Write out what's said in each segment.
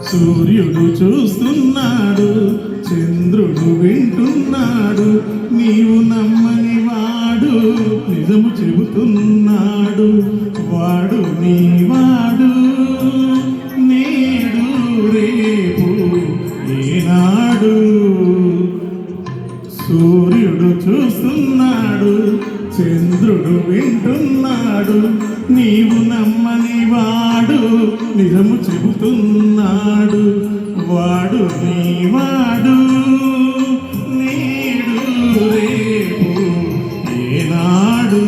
సూర్యుడు చూస్తున్నాడు, చంద్రుడు వింటున్నాడు, నీవు నమ్మని వాడు నిజము చెబుతున్నాడు. వాడు నీవాడు, నేడు రేపు ఏనాడు. సూర్యుడు చూస్తున్నాడు, చంద్రుడు వింటున్నాడు, నీవు నమ్మని వాడు నిజము చెబుతున్నాడు. వాడు నీవాడు, నేడు రేపు ఏనాడు.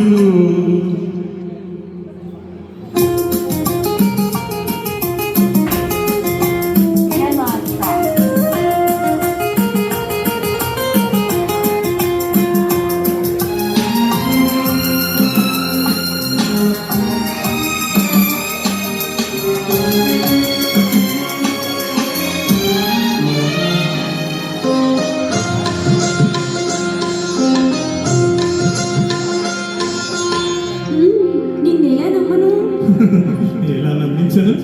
ఎలా నమ్మించను?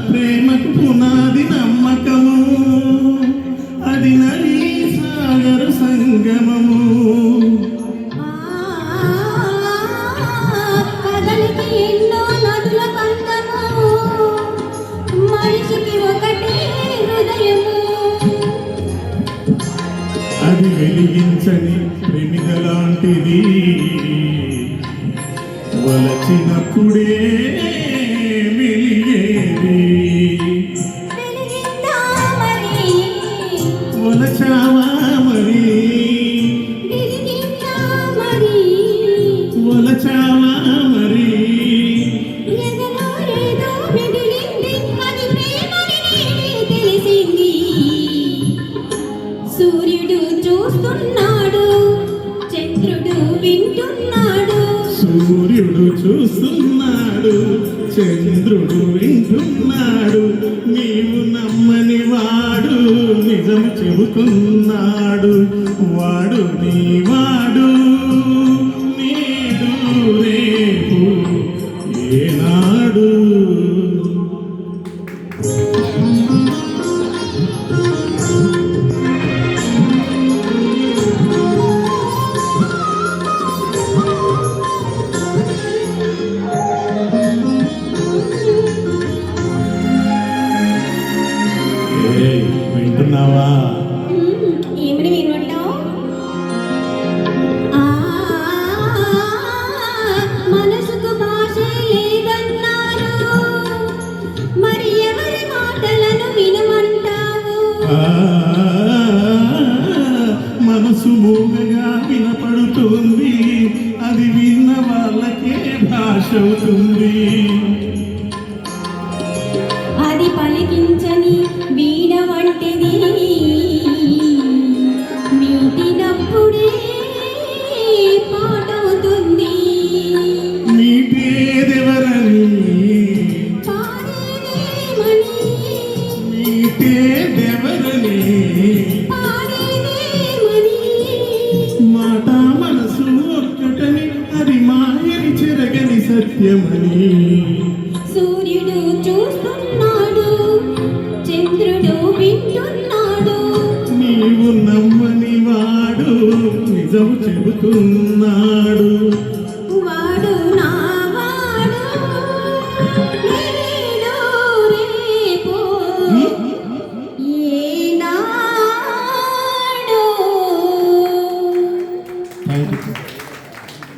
ప్రేమకు పునాది నమ్మకము, అది నది సాగర సంగమము. కదలికి ఎన్నో నదుల కందము, మనిషికి ఒకటే హృదయము. అది వెలిగించని ప్రేమిక లాంటిది, వలచినప్పుడే వెలిగేది. వలచావా మరి, వలచావా మరి. సూర్యుడు చూస్తున్నాడు, చంద్రుడు వింటున్నాడు. సూర్యుడు చూస్తున్నాడు, చంద్రుడు వింటున్నాడు, నీవు నమ్మని వాడు నిజం చెబుతున్నాడు. వాడు నీవాడు, నేడు రేపు ఏనాడు. వింటున్నావా? ఏమని వినమంటావు? మనసుకు భాష లేదన్నారు, మరి ఎవరి మాటలను వినమంటావు? మనసు మూగగా వినపడుతుంది, అది విన్న వాళ్ళకే భాష అవుతుంది. అది పలికించని వీణ వంటిది, మీటినప్పుడే పాటవుతుంది. మీటేదెవరని, పాడేదేమని, మీటేదెవరని, పాడేదేమని. మాట మనసు ఒక్కటని, అది మాయని చెరగని సత్యమని. సూర్యుడు చూస్తున్నాడు, చంద్రుడు వింటున్నాడు, నీవు నమ్మని వాడు నిజం చెబుతున్నాడు. వాడు నావాడు, నేడు రేపు ఏనాడు. Thank you.